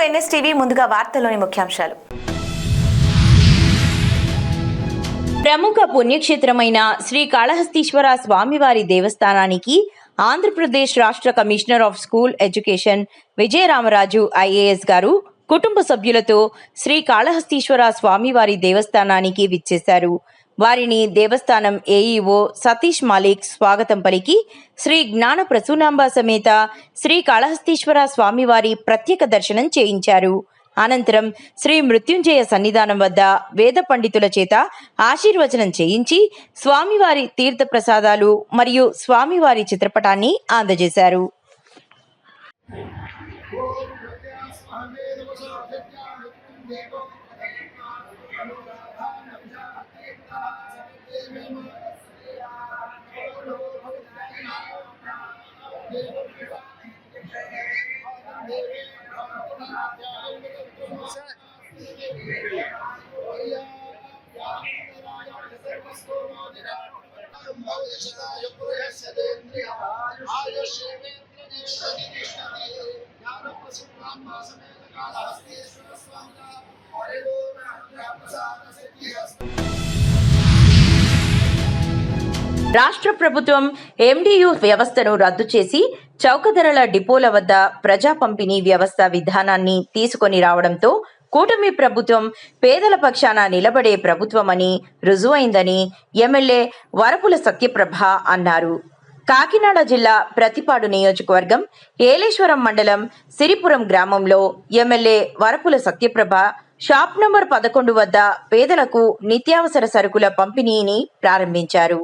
NSTV ముందుగా వార్తల్లోని ముఖ్యాంశాలు. ప్రముఖ పుణ్యక్షేత్రమైన శ్రీ కాళహస్తీశ్వర స్వామివారి దేవస్థానానికి ఆంధ్రప్రదేశ్ రాష్ట్ర commissioner of school education Vijayaramaraju IAS గారు కుటుంబ సభ్యులతో శ్రీ కాళహస్తీశ్వర స్వామివారి దేవస్థానానికి విచ్చేశారు. వారిని దేవస్థానం ఏఈఓ సతీష్ మాలిక్ స్వాగతం పలికి శ్రీ జ్ఞాన ప్రసూనాంబ సమేత శ్రీ కాళహస్తీశ్వర స్వామివారి ప్రత్యేక దర్శనం చేయించారు. అనంతరం శ్రీ మృత్యుంజయ సన్నిధానం వద్ద వేద పండితుల చేత ఆశీర్వచనం చేయించి స్వామివారి తీర్థ ప్రసాదాలు మరియు స్వామివారి చిత్రపటాన్ని అందజేశారు. రాష్ట్ర ప్రభుత్వం ఎండియు వ్యవస్థను రద్దు చేసి చౌక ధరల డిపోల వద్ద ప్రజా పంపిణీ వ్యవస్థ విధానాన్ని తీసుకొని రావడంతో కూటమి ప్రభుత్వం పేదల పక్షాన నిలబడే ప్రభుత్వమని రుజువైందని ఎమ్మెల్యే వరపుల సత్యప్రభ అన్నారు. కాకినాడ జిల్లా ప్రతిపాడు నియోజకవర్గం ఏలేశ్వరం మండలం సిరిపురం గ్రామంలో MLA Varupula Satyaprabha shop number 11 వద్ద పేదలకు నిత్యావసర సరుకుల పంపిణీని ప్రారంభించారు.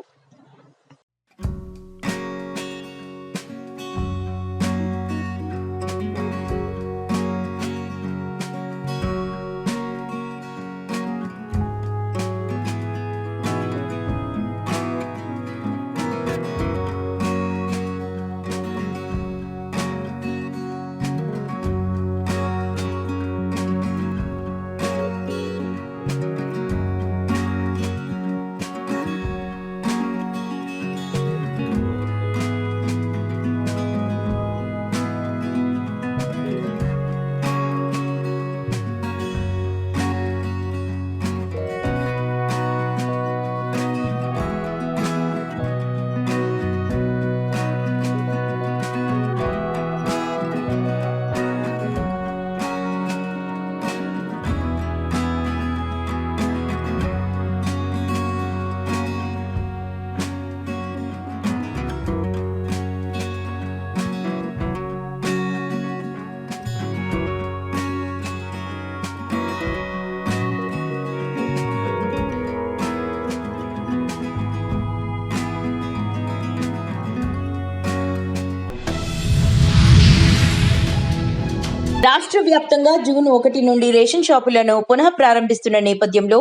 రాష్ట్ర వ్యాప్తంగా జూన్ 1 నుండి రేషన్ షాపులను పునః ప్రారంభిస్తున్న నేపథ్యంలో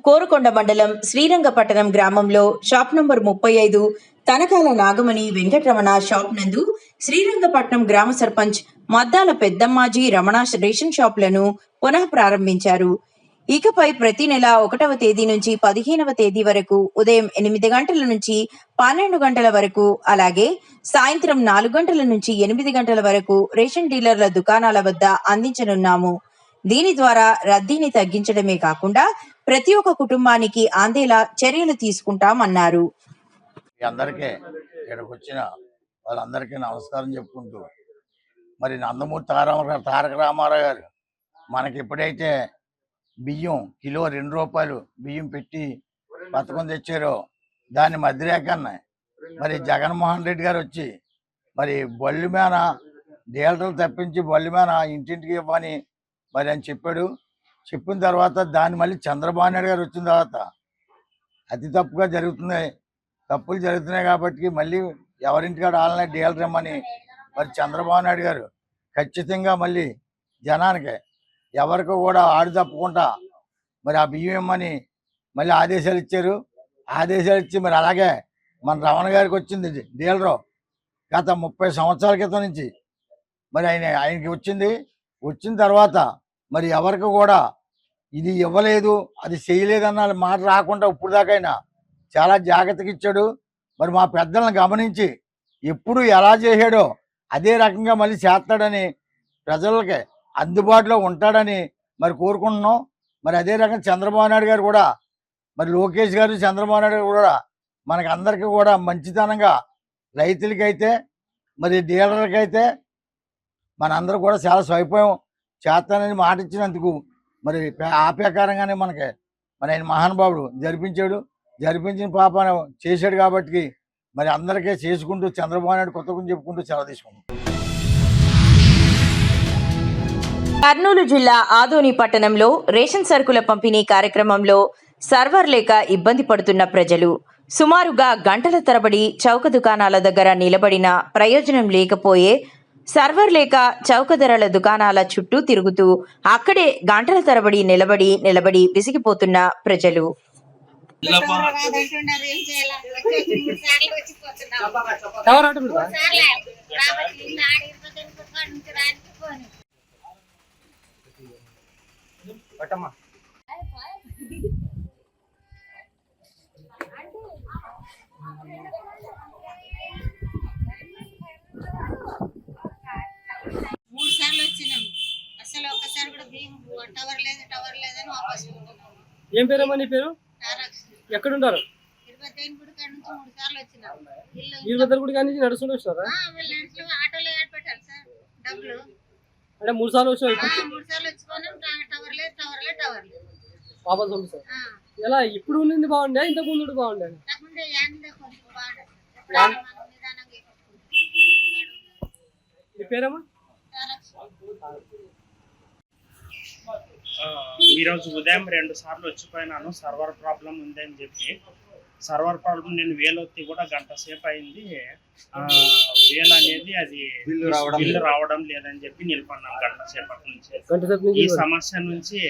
కోరుకొండ మండలం శ్రీరంగపట్టణం గ్రామంలో shop number 35 Tanakala Nagamani Venkataramana shop నందు శ్రీరంగపట్నం గ్రామ సర్పంచ్ మద్దాల పెద్దమ్మాజీ రమణ రేషన్ షాపులను పునః ప్రారంభించారు. ఇకపై ప్రతి నెల 1వ తేదీ నుంచి 15వ తేదీ వరకు ఉదయం 8 గంటల నుంచి 12 గంటల వరకు, అలాగే సాయంత్రం 4 గంటల నుంచి 8 గంటల వరకు రేషన్ డీలర్ల దుకాణాల వద్ద అందించనున్నాము. దీని ద్వారా రద్దీని తగ్గించడమే కాకుండా ప్రతి ఒక్క కుటుంబానికి అందేలా చర్యలు తీసుకుంటామన్నారు. అందరికీ ఇక్కడికి వచ్చిన వాళ్ళందరికీ నమస్కారం చెప్పుకుంటూ, మరి నందమూరి తారక రామారావు గారు మనకి ఎప్పుడైతే బియ్యం కిలో 2 రూపాయలు బియ్యం పెట్టి పథకం తెచ్చారో దాన్ని మధ్యరేఖన్న మరి జగన్మోహన్ రెడ్డి గారు వచ్చి మరి బళ్ళు మీద డీలర్లు తప్పించి బళ్ళు మీద ఇంటింటికి ఇవ్వని మరి అని చెప్పాడు. చెప్పిన తర్వాత దాన్ని మళ్ళీ చంద్రబాబు నాయుడు గారు వచ్చిన తర్వాత అతి తప్పుగా జరుగుతున్నాయి, తప్పులు జరుగుతున్నాయి కాబట్టి మళ్ళీ ఎవరింటికాడ వాళ్ళనే డీలర్ ఇమ్మని మరి చంద్రబాబు నాయుడు గారు ఖచ్చితంగా మళ్ళీ జనానికి ఎవరికి కూడా ఆడు తప్పకుండా మరి ఆ బియ్యం ఇమ్మని మళ్ళీ ఆదేశాలు ఇచ్చారు. ఆదేశాలు ఇచ్చి మరి అలాగే మన రమణ గారికి వచ్చింది డీలరు గత 30 సంవత్సరాల క్రితం నుంచి మరి ఆయనకి వచ్చింది. వచ్చిన తర్వాత మరి ఎవరికి కూడా ఇది ఇవ్వలేదు అది చేయలేదన్న మాట రాకుండా ఇప్పుడు దాకైనా చాలా జాగ్రత్తగా ఇచ్చాడు. మరి మా పెద్దలను గమనించి ఎప్పుడు ఎలా చేశాడో అదే రకంగా మళ్ళీ చేస్తాడని ప్రజలకి అందుబాటులో ఉంటాడని మరి కోరుకుంటున్నాం. మరి అదే రకంగా చంద్రబాబు నాయుడు గారు కూడా, మరి లోకేష్ గారు, చంద్రబాబు నాయుడు గారు కూడా మనకి అందరికీ కూడా మంచితనంగా, రైతులకైతే మరి డీలర్లకైతే మనందరూ కూడా చాలా స్వైపోయం చేస్తానని మాట ఇచ్చినందుకు మరి ఆ ప్రకారంగానే మనకి మరి ఆయన మహానుభావుడు జరిపించిన పాపన చేశాడు కాబట్టి మరి అందరికీ చేసుకుంటూ చంద్రబాబు నాయుడు కొత్తగా చెప్పుకుంటూ సెలవు తీసుకుంటాం. కర్నూలు జిల్లా ఆదోని పట్టణంలో రేషన్ సరుకుల పంపిణీ కార్యక్రమంలో సర్వర్ లేక ఇబ్బంది పడుతున్న ప్రజలు సుమారుగా గంటల తరబడి చౌక దుకాణాల దగ్గర నిలబడిన ప్రయోజనం లేకపోయే సర్వర్ లేక చౌక ధరల దుకాణాల చుట్టూ తిరుగుతూ అక్కడే గంటల తరబడి నిలబడి విసిగిపోతున్న ప్రజలు. మూడు సార్లు వచ్చినాం, అసలు ఒక్కసారి కూడా బియ్యం టవర్ లేదని వాపస్. ఏం పేరమ్మా నీ పేరు? ఎక్కడుంటారు? గుడి కాడ నుంచి 3 సార్లు వచ్చినాం. వీరభద్ర గుడి కాడి నుంచి నడుచుకుంటూ వచ్చారా? ఆటోలో ఏర్పట్టారు సార్ డబ్బులు. అంటే 3 సార్లు వచ్చారు. 3 సార్లు వచ్చిపోయినాం, టవర్ లేదు. వాపస్ పంపిస్తారు. ఎలా ఇప్పుడు ఉన్నది బాగుండే, ఇంతకు ముందు బాగుండే? మీ పేరమ్మా? ఈరోజు ఉదయం 2 సార్లు వచ్చిపోయినాను. సర్వర్ ప్రాబ్లం ఉందని చెప్పి సర్వర్ ప్రాబ్లం నేను వేలొత్తి కూడా గంట సేపు అయింది. వేలు అనేది అది బిల్లు రావడం లేదని చెప్పి నిలబడినాం గంట సేపటి నుంచి. ఈ సమస్య నుంచి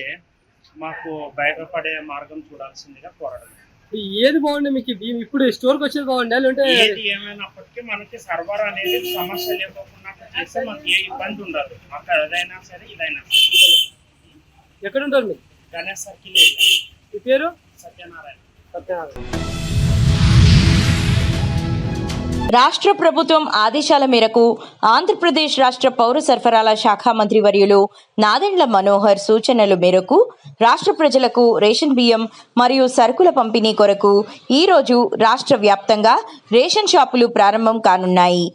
మాకు బయటపడే మార్గం చూడాల్సిందిగా కోరడం. ఏది బాగుండే మీకు? ఇప్పుడు స్టోర్కి వచ్చేది బాగుండే లేదంటే? ఏది ఏమైనప్పటికీ మనకి సర్వర్ అనేది సమస్య లేకుండా చేస్తే మాకు ఏ ఇబ్బంది ఉండదు. మాకు అదైనా సరే ఇదైనా సరే. ఎక్కడ ఉంటారు మీరు? Ganesh circle area. మీ పేరు? సత్యనారాయణ. రాష్ట్ర ప్రభుత్వం ఆదేశాల మేరకు ఆంధ్రప్రదేశ్ రాష్ట్ర పౌర సరఫరాల శాఖ మంత్రి వర్యులు నాదెండ్ల మనోహర్ సూచనల మేరకు రాష్ట్ర ప్రజలకు రేషన్ బియ్యం మరియు సరుకుల పంపిణీ కొరకు ఈరోజు రాష్ట్ర వ్యాప్తంగా రేషన్ షాపులు ప్రారంభం కానున్నాయి.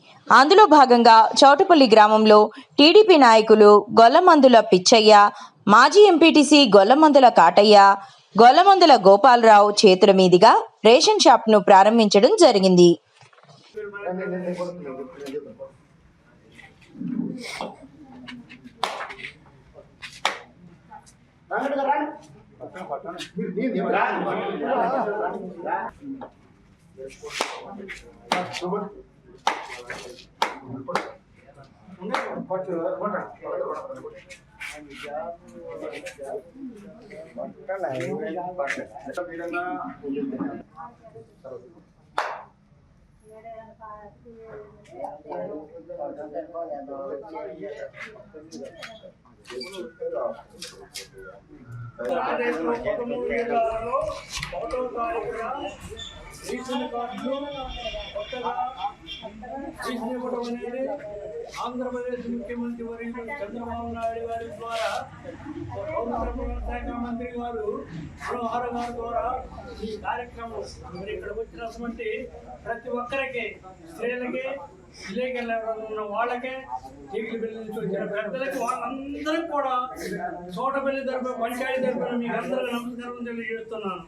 అందులో భాగంగా చౌటపల్లి గ్రామంలో టీడీపీ నాయకులు గొల్లమందుల పిచ్చయ్య, మాజీ ఎంపీటీసీ గొల్లమందుల కాటయ్య, గొల్లమందుల గోపాలరావు చేతుల మీదుగా రేషన్ షాప్ను ప్రారంభించడం జరిగింది. ఆంధ్రప్రదేశ్ ముఖ్యమంత్రి వర్యులు చంద్రబాబు నాయుడు గారి ద్వారా శాఖ మంత్రి గారు మనోహర్ గారి ద్వారా ఈ కార్యక్రమం మరి ఇక్కడ వచ్చినటువంటి ప్రతి ఒక్కరికి, స్త్రీలకి, విలేకరులు ఉన్న వాళ్ళకే, చీకటి బిల్లు నుంచి వచ్చిన పెద్దలకి, వాళ్ళందరికీ కూడా చోటపల్లి తరపున, పంచాయతీ తరపున మీకు అందరికీ నమస్కారం తెలియజేస్తున్నాను.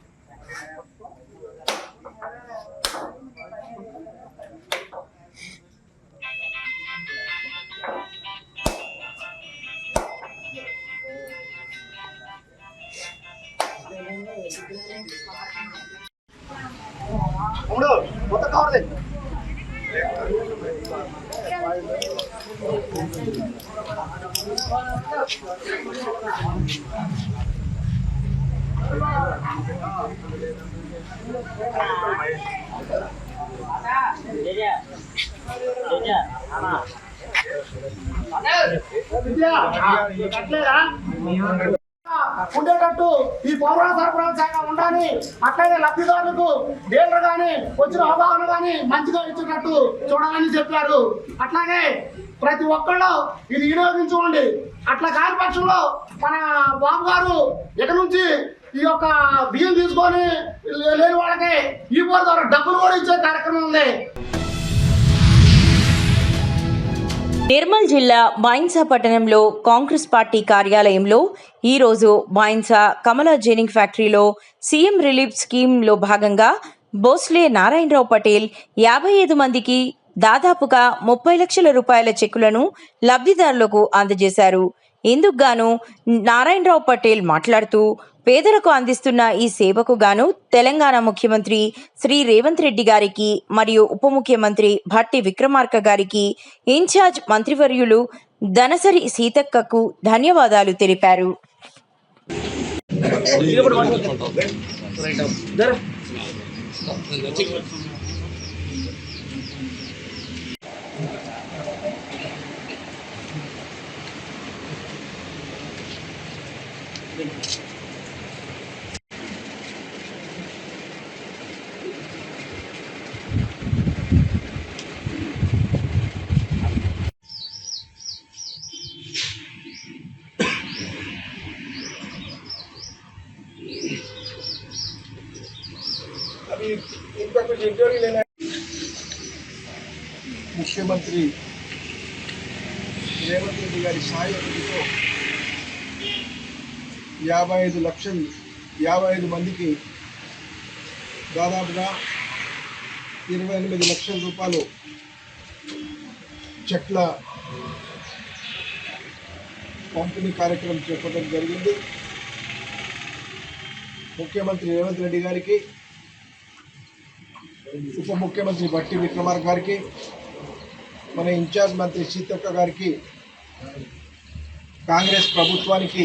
ఉండేటట్టు ఈ పౌర సరఫరాల శాఖ ఉండాలి. అట్లాగే లబ్ధిదారులకు డీలర్ కానీ వచ్చిన అవగాహన కానీ మంచిగా ఇచ్చేటట్టు చూడాలని చెప్పారు. అట్లాగే ప్రతి ఒక్కళ్ళు ఇది వినియోగించుకోండి. అట్లా కాని పక్షంలో మన బాబు గారు ఇక నుంచి ఈ యొక్క బియ్యం తీసుకొని లేని వాళ్ళకి ఈ పోర్ ద్వారా డబ్బులు కూడా ఇచ్చే కార్యక్రమం ఉంది. నిర్మల్ జిల్లా బైన్సా పట్టణంలో కాంగ్రెస్ పార్టీ కార్యాలయంలో ఈరోజు బైన్సా కమలా జెనింగ్ ఫ్యాక్టరీలో సీఎం రిలీఫ్ స్కీమ్లో భాగంగా భోస్లే నారాయణరావు పటేల్ 55 మందికి దాదాపుగా 30 లక్షల రూపాయల చెక్కులను లబ్ధిదారులకు అందజేశారు. ఇందుకు గాను నారాయణరావు పటేల్ మాట్లాడుతూ, పేదలకు అందిస్తున్న ఈ సేవకు గాను తెలంగాణ ముఖ్యమంత్రి శ్రీ రేవంత్ రెడ్డి గారికి మరియు ఉప ముఖ్యమంత్రి భట్టి విక్రమార్క గారికి, ఇన్ఛార్జ్ మంత్రివర్యులు ధనసరి సీతక్కకు ధన్యవాదాలు తెలిపారు. ముఖ్యమంత్రి రేవంత్ రెడ్డి గారి సహాయంతో 55 మందికి దాదాపుగా 28 లక్షల రూపాయలు చెక్ల పంపిణీ కార్యక్రమం చేపట్టడం జరిగింది. ముఖ్యమంత్రి రేవంత్ రెడ్డి గారికి, ఉప ముఖ్యమంత్రి భట్టి విక్రమార్క గారికి, మన ఇన్ఛార్జ్ మంత్రి సీతక్క గారికి, కాంగ్రెస్ ప్రభుత్వానికి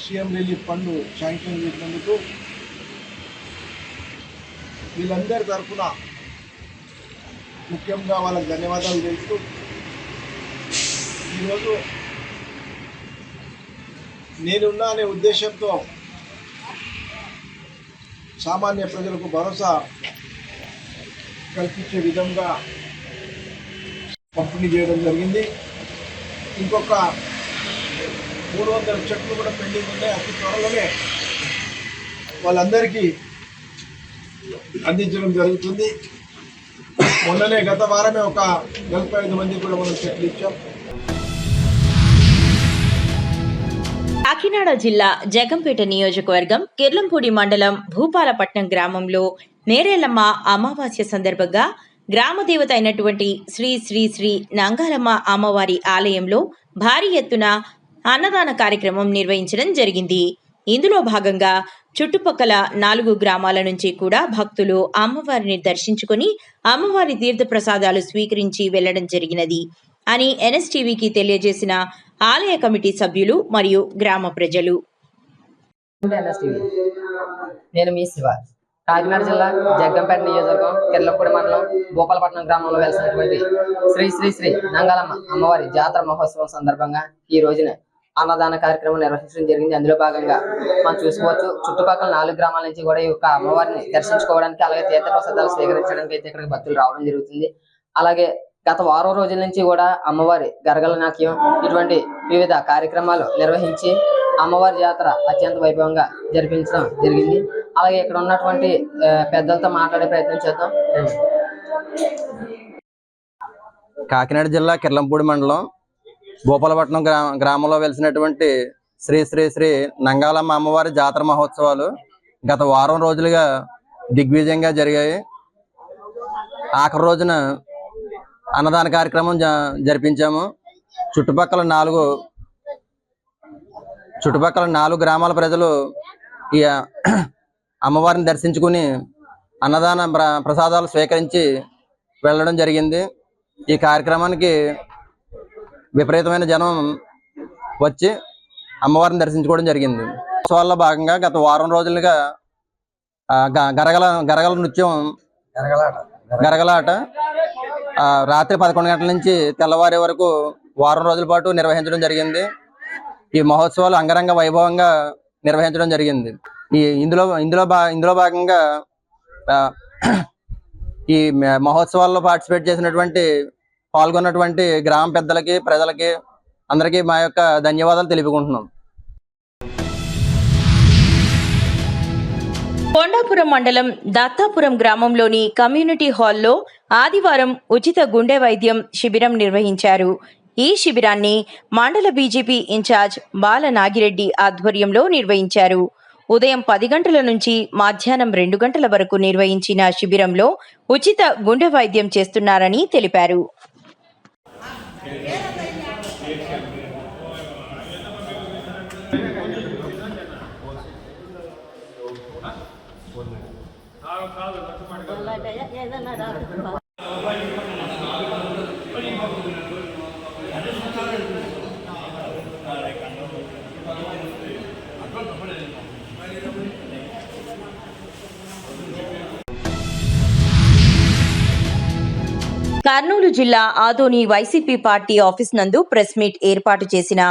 సీఎం రిలీఫ్ ఫండ్ శాంక్షన్ చేసినందుకు వీళ్ళందరి తరఫున ముఖ్యంగా వాళ్ళకి ధన్యవాదాలు తెలుస్తూ, ఈరోజు నేనున్నా అనే ఉద్దేశంతో సామాన్య ప్రజలకు భరోసా కల్పించే విధంగా పంపిణీ చేయడం జరిగింది. ఇంకొక 300 చెట్లు కూడా పెండింగ్ ఉన్నాయి. అతి త్వరలోనే వాళ్ళందరికీ అందించడం జరుగుతుంది. మొన్ననే గత వారమే ఒక 45 మందికి కూడా మనం చెట్లు ఇచ్చాం. కాకినాడ జిల్లా జగంపేట నియోజకవర్గం కిర్లంపూడి మండలం భూపాలపట్నం గ్రామంలో నేరేలమ్మ అమావాస్య సందర్భంగా గ్రామదేవత అయినటువంటి శ్రీ శ్రీ శ్రీ నంగాలమ్మ అమ్మవారి ఆలయంలో భారీ ఎత్తున అన్నదాన కార్యక్రమం నిర్వహించడం జరిగింది. ఇందులో భాగంగా చుట్టుపక్కల 4 గ్రామాల నుంచి కూడా భక్తులు అమ్మవారిని దర్శించుకొని అమ్మవారి తీర్థ ప్రసాదాలు స్వీకరించి వెళ్లడం జరిగినది అని NSTVకి తెలియజేసిన ఆలయ కమిటీ సభ్యులు మరియు గ్రామ ప్రజలు. నేను మీ శివ, కాకినాడ జిల్లా జగ్గంపేట నియోజకవర్గం కిర్లంపూడి మండలం భూపాలపట్నం గ్రామంలో వెలిసినటువంటి శ్రీ శ్రీ శ్రీ నంగాలమ్మ అమ్మవారి జాతర మహోత్సవం సందర్భంగా ఈ రోజున అన్నదాన కార్యక్రమం నిర్వహించడం జరిగింది. అందులో భాగంగా మనం చూసుకోవచ్చు, చుట్టుపక్కల 4 గ్రామాల నుంచి కూడా ఈ యొక్క అమ్మవారిని దర్శించుకోవడానికి, అలాగే తీర్థ ప్రసాదాలు స్వీకరించడానికి అయితే ఇక్కడికి భక్తులు రావడం జరుగుతుంది. అలాగే గత వారం రోజుల నుంచి కూడా అమ్మవారి గరగల నాట్యం ఇటువంటి వివిధ కార్యక్రమాలు నిర్వహించి అమ్మవారి జాతర అత్యంత వైభవంగా జరిపించడం జరిగింది. అలాగే ఇక్కడ ఉన్నటువంటి పెద్దలతో మాట్లాడే ప్రయత్నం చేద్దాం. కాకినాడ జిల్లా కిర్లంపూడి మండలం భూపాలపట్నం గ్రామంలో వెలిసినటువంటి శ్రీ శ్రీ శ్రీ నంగాలమ్మ అమ్మవారి జాతర మహోత్సవాలు గత వారం రోజులుగా దిగ్విజయంగా జరిగాయి. ఆఖరి రోజున అన్నదాన కార్యక్రమం జరిపించాము. చుట్టుపక్కల 4 గ్రామాల ప్రజలు ఈ అమ్మవారిని దర్శించుకుని అన్నదాన ప్రసాదాలు స్వీకరించి వెళ్ళడం జరిగింది. ఈ కార్యక్రమానికి విపరీతమైన జనం వచ్చి అమ్మవారిని దర్శించుకోవడం జరిగింది. ఉత్సవాల్లో భాగంగా గత వారం రోజులుగా గరగల నృత్యం, గరగలాట రాత్రి 11 గంటల నుంచి తెల్లవారే వరకు వారం రోజుల పాటు నిర్వహించడం జరిగింది. ఈ మహోత్సవాలు అంగరంగ వైభవంగా నిర్వహించడం జరిగింది. ఇందులో భాగంగా ఈ మహోత్సవాల్లో పాల్గొన్నటువంటి గ్రామ పెద్దలకి, ప్రజలకి అందరికీ మా యొక్క ధన్యవాదాలు తెలుపుకుంటున్నాం. కొండాపురం మండలం దత్తాపురం గ్రామంలోని కమ్యూనిటీ హాల్లో ఆదివారం ఉచిత గుండె వైద్యం శిబిరం నిర్వహించారు. ఈ శిబిరాన్ని మండల బీజేపీ ఇన్ఛార్జ్ బాల నాగిరెడ్డి ఆధ్వర్యంలో నిర్వహించారు. ఉదయం 10 గంటల నుంచి మధ్యాహ్నం 2 గంటల వరకు నిర్వహించిన శిబిరంలో ఉచిత గుండె వైద్యం చేస్తున్నారని తెలిపారు. కర్నూలు జిల్లా ఆదోని వైసీపీ పార్టీ ఆఫీస్ నందు ప్రెస్ మీట్ ఏర్పాటు చేసిన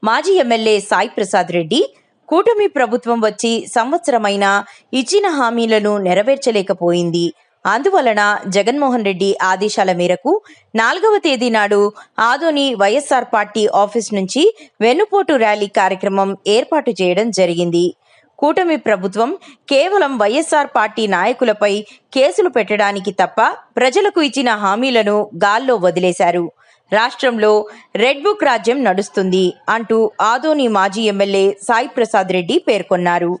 మాజీ ఎమ్మెల్యే సాయి ప్రసాద్ రెడ్డి, కూటమి ప్రభుత్వం వచ్చి సంవత్సరమైనా ఇచ్చిన హామీలను నెరవేర్చలేకపోయింది. అందువలన జగన్మోహన్ రెడ్డి ఆదేశాల మేరకు 4వ తేదీ నాడు ఆదోని వైఎస్ఆర్ పార్టీ ఆఫీస్ నుంచి వెన్నుపోటు ర్యాలీ కార్యక్రమం ఏర్పాటు చేయడం జరిగింది. కూటమి ప్రభుత్వం కేవలం వైఎస్ఆర్ పార్టీ నాయకులపై కేసులు పెట్టడానికి తప్ప ప్రజలకు ఇచ్చిన హామీలను గాల్లో వదిలేశారు. రాష్ట్రంలో రెడ్ బుక్ రాజ్యం నడుస్తుంది అంటూ ఆదోని మాజీ ఎమ్మెల్యే సాయి ప్రసాద్ రెడ్డి పేర్కొన్నారు.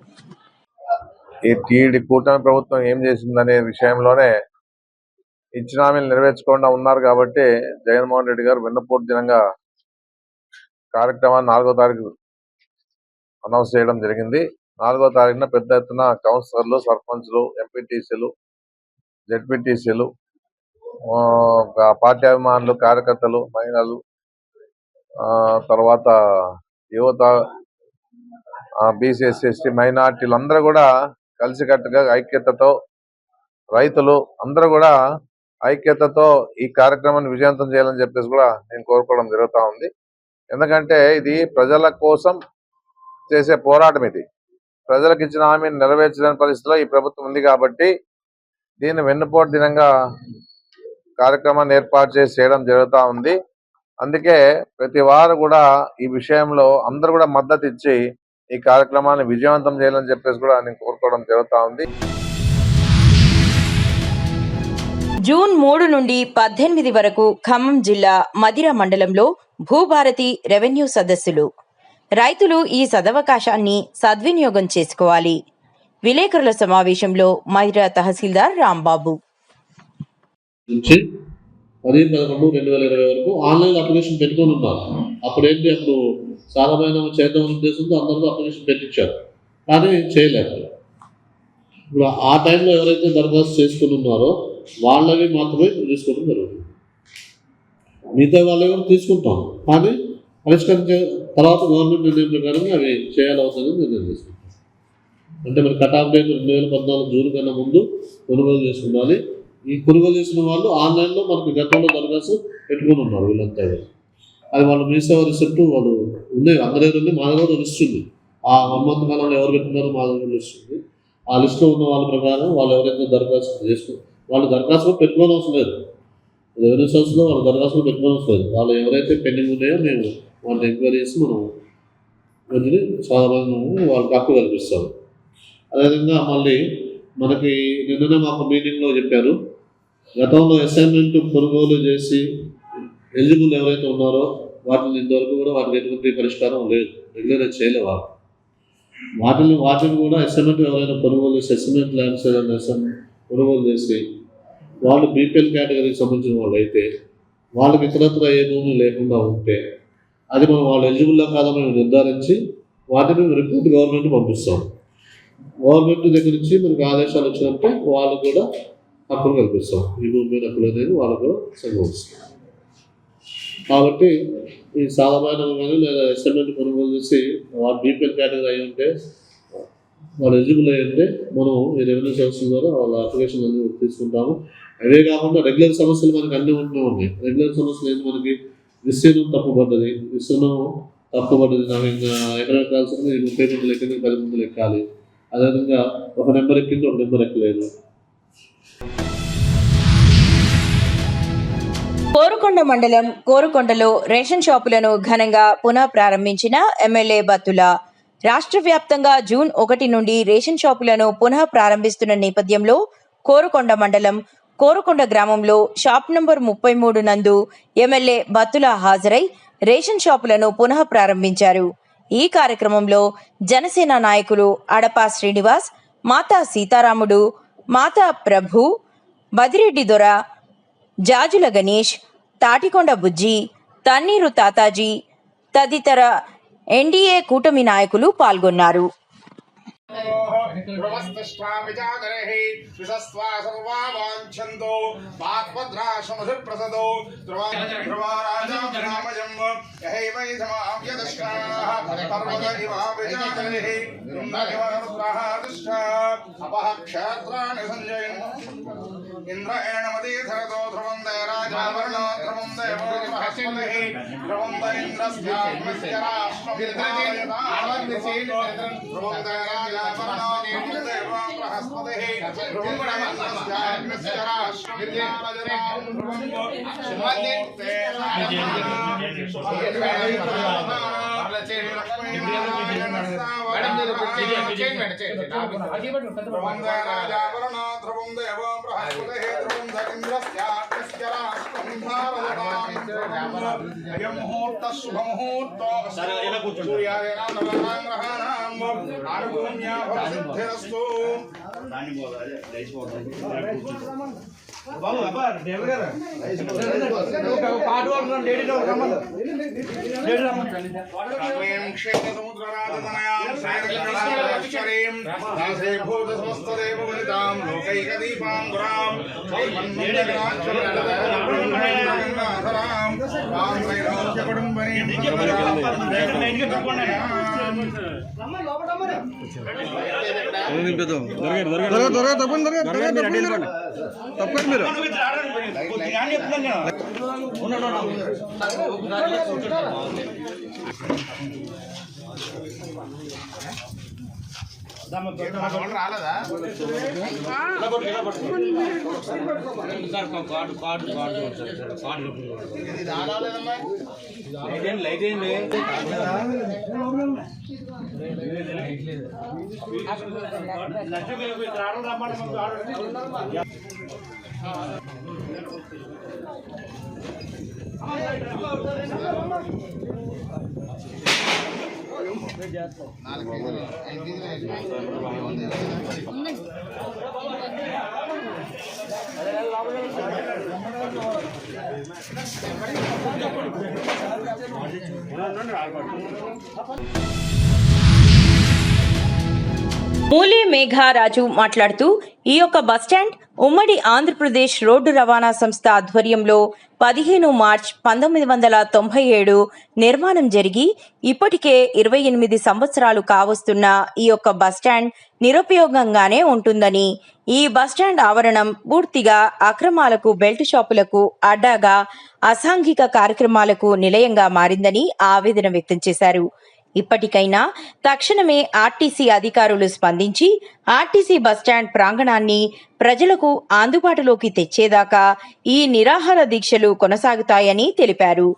ఈ టీడీ కూటమి ప్రభుత్వం ఏం చేసిందనే విషయంలోనే ఇచ్చిన హామీలు నెరవేర్చకుండా ఉన్నారు కాబట్టి జగన్మోహన్ రెడ్డి గారు వెన్నుపోటు దినంగా కార్యక్రమాన్ని 4వ తారీఖు అనౌన్స్ చేయడం జరిగింది. 4వ తారీఖున పెద్ద ఎత్తున కౌన్సిలర్లు, సర్పంచ్లు, ఎంపీటీసీలు, జెడ్పీటీసీలు, పార్టీ అభిమానులు, కార్యకర్తలు, మహిళలు, తర్వాత యువత, బీసీ, ఎస్సీ, ఎస్టీ, మైనార్టీలు అందరూ కూడా కలిసికట్టుగా ఐక్యతతో, రైతులు అందరూ కూడా ఐక్యతతో ఈ కార్యక్రమాన్ని విజయవంతం చేయాలని చెప్పేసి కూడా నేను కోరుకోవడం జరుగుతూ ఉంది. ఎందుకంటే ఇది ప్రజల కోసం చేసే పోరాటం. ఇది ప్రజలకు ఇచ్చిన హామీని నెరవేర్చలేని పరిస్థితిలో ఈ ప్రభుత్వం ఉంది కాబట్టి దీన్ని వెన్నుపోటు దినంగా కార్యక్రమాన్ని ఏర్పాటు చేసి చేయడం జరుగుతూ ఉంది. అందుకే ప్రతి వారు కూడా ఈ విషయంలో అందరూ కూడా మద్దతు ఇచ్చి ఈ కార్యక్రమాన్ని విజయవంతం చేయాలని చెప్పేసి కూడా నేను కోరుకోవడం జరుగుతూ ఉంది. జూన్ 3 నుండి 18 వరకు ఖమ్మం జిల్లా మదిర మండలంలో భూభారతి రెవెన్యూ సదస్సులు. రైతులు ఈ సదవకాశాన్ని సద్వినియోగం చేసుకోవాలి. విలేకరుల సమావేశంలో మదిర తహసీల్దార్ రాంబాబు. 10/11/2020 వరకు ఆన్లైన్ అప్లికేషన్ పెట్టుకొని ఉన్నారు. అప్పుడు సాధారణ చేద్దాం ఉద్దేశంతో అందరూ అప్లికేషన్ పెట్టించారు, కానీ చేయలేదు. ఇప్పుడు ఆ టైంలో ఎవరైతే దరఖాస్తు చేసుకుని ఉన్నారో వాళ్ళవి మాత్రమే తీసుకోవడం జరుగుతుంది. మిగతా వాళ్ళవి కూడా తీసుకుంటాం, కానీ పరిష్కరించే తర్వాత గవర్నమెంట్ నిర్ణయం ప్రకారంగా అవి చేయాలవుతుందని నిర్ణయం తీసుకుంటాం. అంటే మరి కట్ ఆఫ్ డేట్ 2014 జూన్ కన్నా ముందు కొనుగోలు చేసుకుండాలి. ఈ కొనుగోలు చేసిన వాళ్ళు ఆన్లైన్లో మనకు గతంలో దరఖాస్తు పెట్టుకుని ఉన్నారు. వీళ్ళంతా అది వాళ్ళు మీ సేవ రిసిప్ట్ వాళ్ళు ఉన్నాయి, అందరి దగ్గర మా దగ్గర లిస్ట్ ఉంది. ఆ 1 month కాలంలో ఎవరు పెట్టుకున్నారో మా దగ్గర లిస్ట్ ఉంది. ఆ లిస్ట్లో ఉన్న వాళ్ళ ప్రకారం వాళ్ళు ఎవరైతే దరఖాస్తు చేసుకుని వాళ్ళు దరఖాస్తు పెట్టుకోని అవసరం లేదు. రెవెన్యూ సోర్స్లో వాళ్ళు దరఖాస్తులు పెట్టుకోని అవసరం లేదు. వాళ్ళు ఎవరైతే పెండింగ్ ఉన్నాయో మేము వాళ్ళని ఎంక్వైరీ చేసి మనం వెంటనే సాధారణంగా వాళ్ళకి హక్కు కల్పిస్తాం. అదేవిధంగా మళ్ళీ మనకి నిన్ననే మాకు మీటింగ్లో చెప్పారు, గతంలో అసైన్మెంట్ కొనుగోలు చేసి ఎలిజిబుల్ ఎవరైతే ఉన్నారో వాటిని ఇంతవరకు కూడా వాటికి ఎటువంటి పరిష్కారం లేదు, రెగ్యులర్ చేయలే వాళ్ళు. వాటిని కూడా అసైన్మెంట్ ఎవరైనా కొనుగోలు చేసి అసైన్మెంట్ ల్యాండ్స్ ఏదైనా కొనుగోలు చేసి వాళ్ళు బీపీఎల్ కేటగిరీకి సంబంధించిన వాళ్ళు అయితే వాళ్ళకి ఇతరత్ర ఏ భూమి లేకుండా ఉంటే అది మనం వాళ్ళు ఎలిజిబుల్లా కాదని మేము నిర్ధారించి వాటిని రిపోర్ట్ గవర్నమెంట్ పంపిస్తాం. గవర్నమెంట్ దగ్గర నుంచి మనకు ఆదేశాలు వచ్చినట్టే వాళ్ళు కూడా హక్కులు కల్పిస్తాం. ఈ భూమి మీద హక్కులు అనేది వాళ్ళకు కూడా సంభవిస్తాం. కాబట్టి ఈ సాధారణ కానీ లేదా అసైన్మెంట్ కొనుగోలు చేసి వాళ్ళు బీపీఎల్ కేటగిరీ అయి ఉంటే వాళ్ళు ఎలిజిబుల్ అయ్యి ఉంటే మనం ఈ రెవెన్యూ సర్వీస్ ద్వారా వాళ్ళ అప్లికేషన్ అన్ని తీసుకుంటాము. అవే కాకుండా రెగ్యులర్ సమస్యలు మనకి అన్నీ ఉన్నాయి. రెగ్యులర్ సమస్యలు ఏంటి, మనకి విస్తీర్ణం తప్పుపడ్డది, విస్తీర్ణం తప్పుబడింది ఎక్కడ ఎక్కాల్సింది 30 మంది ఎక్కింది 10 మంది ఎక్కాలి. అదేవిధంగా ఒక నెంబర్ ఎక్కింది ఒక నెంబర్ ఎక్కలేదు. కోరుకొండ మండలం కోరుకొండలో రేషన్ షాపులను ఘనంగా పునః ప్రారంభించిన ఎమ్మెల్యే బత్తుల. రాష్ట్ర వ్యాప్తంగా జూన్ 1 నుండి రేషన్ షాపులను పునః ప్రారంభిస్తున్న నేపథ్యంలో కోరుకొండ మండలం కోరుకొండ గ్రామంలో షాప్ నంబర్ 33 నందు ఎమ్మెల్యే బత్తుల హాజరై రేషన్ షాపులను పునః ప్రారంభించారు. ఈ కార్యక్రమంలో జనసేన నాయకులు అడపా శ్రీనివాస్, మాతా సీతారాముడు, మాతా ప్రభు, బదిరెడ్డి దొర, జాజుల గణేష్, తాటికొండ బుజ్జి, తన్నీరు తాతాజీ తదితర ఎన్డీఏ కూటమి నాయకులు పాల్గొన్నారు. ఇంద్రయణమదీధరతో ధ్రువం దయరాజావరణో ధ్రువం దేవో బృహస్పతిః ధ్రువం దైంద్రస్యాత్మస్య రాష్ట్రం ధ్రువం దయరాజావరణో దేవో బృహస్పతిః ధ్రువం దైంద్రస్యాత్మస్య రాష్ట్రం ధ్రువం మూలే మేఘారాజు మాట్లాడుతూ ఈ యొక్క బస్టాండ్ ఉమ్మడి ఆంధ్రప్రదేశ్ రోడ్డు రవాణా సంస్థ ఆధ్వర్యంలో 15 మార్చ్ 1997 నిర్మాణం జరిగి ఇప్పటికే 28 సంవత్సరాలు కావస్తున్న ఈ యొక్క బస్టాండ్ నిరుపయోగంగానే ఉంటుందని, ఈ బస్టాండ్ ఆవరణం పూర్తిగా అక్రమాలకు, బెల్ట్ షాపులకు అడ్డాగా, అసాంఘిక కార్యక్రమాలకు నిలయంగా మారిందని ఆవేదన వ్యక్తం చేశారు. ఇప్పటికైనా తక్షణమే ఆర్టీసీ అధికారులు స్పందించి ఆర్టీసీ బస్టాండ్ ప్రాంగణాన్ని ప్రజలకు అందుబాటులోకి తెచ్చేదాకా ఈ నిరాహార దీక్షలు కొనసాగుతాయని తెలిపారు.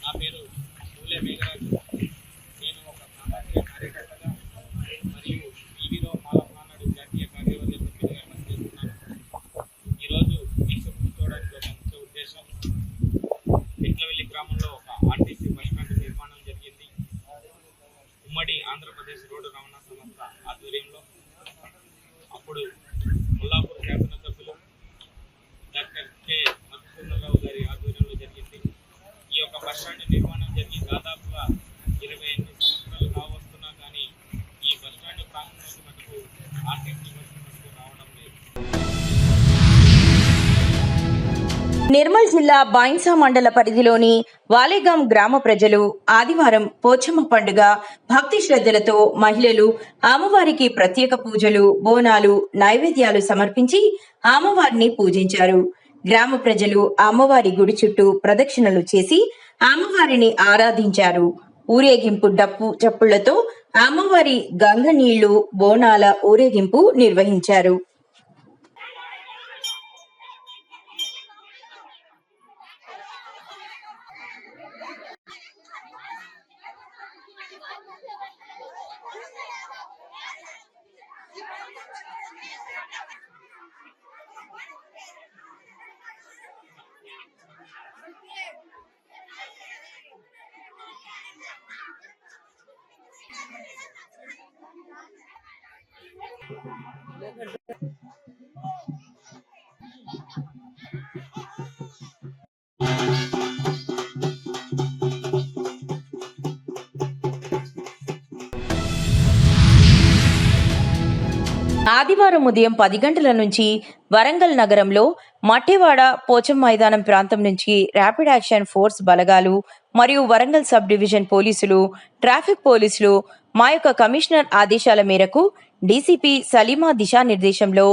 నా పేరు మూలే మేఘరాజు. నేను ఒక సామాజిక కార్యకర్తగా మరియు టీవీలో మాలనాడు జాతీయ కార్యవర్గ సభ్యులుగా పనిచేస్తున్నాను. ఈరోజు దీక్ష కూర్చోవడానికి ఒక ముఖ్య ఉద్దేశం, పెట్లవెల్లి గ్రామంలో ఒక ఆర్టీసీ బస్టాండ్ నిర్మాణం జరిగింది. ఉమ్మడి ఆంధ్రప్రదేశ్ రోడ్డు రవాణా సంస్థ ఆధ్వర్యంలో అప్పుడు ముల్లాపూర్ శాసనసభ్యులు డాక్టర్ కె మధుసూదనరావు గారి ఆధ్వర్యంలో జరిగింది. ఈ యొక్క బస్టాండ్ నిర్మాణం జరిగి దాదాపుగా 28 సంవత్సరాలు కావస్తున్నా కానీ ఈ బస్టాండ్ ప్రాంగణంలో మటుకు నిర్మల్ జిల్లా బైన్సా మండల పరిధిలోని వాలేగాం గ్రామ ప్రజలు ఆదివారం పోచమ్మ పండుగ భక్తి శ్రద్ధలతో మహిళలు అమ్మవారికి ప్రత్యేక పూజలు, బోనాలు, నైవేద్యాలు సమర్పించి అమ్మవారిని పూజించారు. గ్రామ ప్రజలు అమ్మవారి గుడి చుట్టూ ప్రదక్షిణలు చేసి అమ్మవారిని ఆరాధించారు. ఊరేగింపు డప్పు చప్పుళ్లతో అమ్మవారి గంగ నీళ్లు, బోనాల ఊరేగింపు నిర్వహించారు. ఆదివారం ఉదయం 10 గంటల నుంచి వరంగల్ నగరంలో మట్టెవాడ పోచం మైదానం ప్రాంతం నుంచి ర్యాపిడ్ యాక్షన్ ఫోర్స్ బలగాలు మరియు వరంగల్ సబ్ డివిజన్ పోలీసులు, ట్రాఫిక్ పోలీసులు మా యొక్క కమిషనర్ ఆదేశాల మేరకు డీసీపీ సలీమా దిశానిర్దేశంలో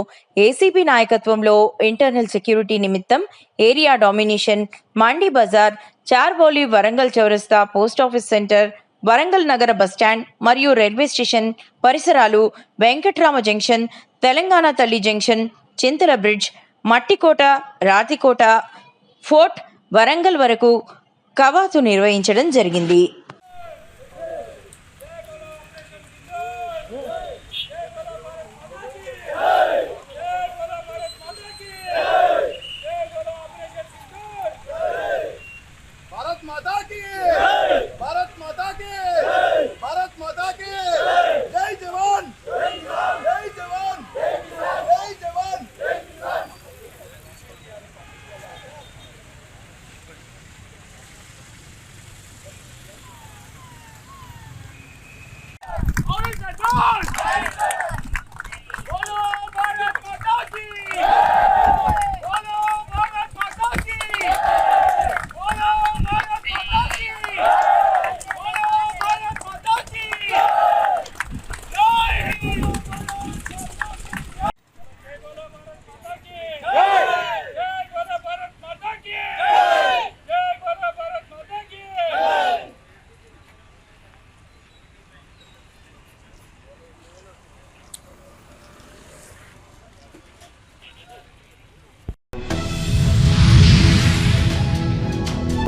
ఏసీపీ నాయకత్వంలో ఇంటర్నల్ సెక్యూరిటీ నిమిత్తం ఏరియా డామినేషన్, మండీ బజార్, చార్బౌలి, వరంగల్ చౌరస్తా, పోస్టాఫీస్ సెంటర్, వరంగల్ నగర బస్టాండ్ మరియు రైల్వే స్టేషన్ పరిసరాలు, వెంకట్రామ జంక్షన్, తెలంగాణ తల్లి జంక్షన్, చింతల బ్రిడ్జ్, మట్టికోట, రాతికోట, ఫోర్ట్ వరంగల్ వరకు కవాతు నిర్వహించడం జరిగింది.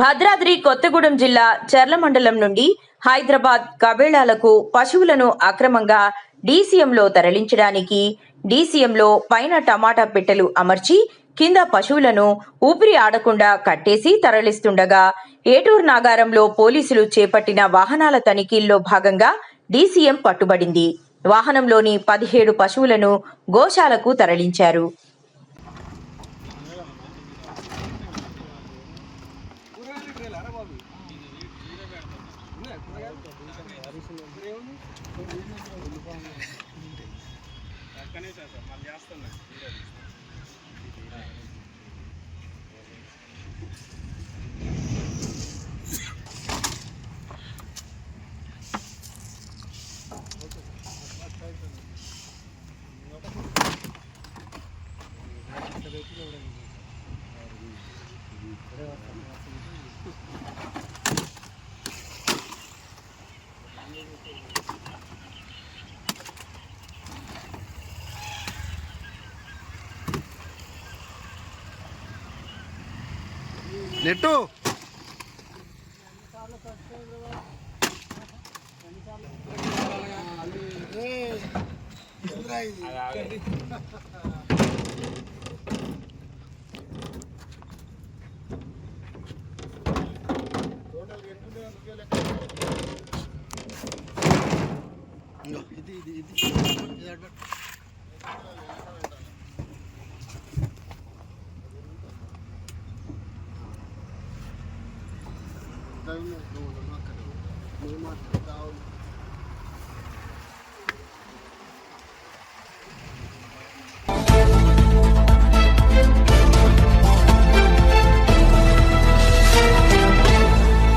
భద్రాద్రి కొత్తగూడెం జిల్లా చర్ల మండలం నుండి హైదరాబాద్ కబేళాలకు పశువులను అక్రమంగా డీసీఎంలో తరలించడానికి డీసీఎంలో పైన టమాటా పెట్టెలు అమర్చి కింద పశువులను ఊపిరి ఆడకుండా కట్టేసి తరలిస్తుండగా ఏటూరు నాగారంలో పోలీసులు చేపట్టిన వాహనాల తనిఖీల్లో భాగంగా డీసీఎం పట్టుబడింది. వాహనంలోని 17 పశువులను గోశాలకు తరలించారు. నెట్టు ఇది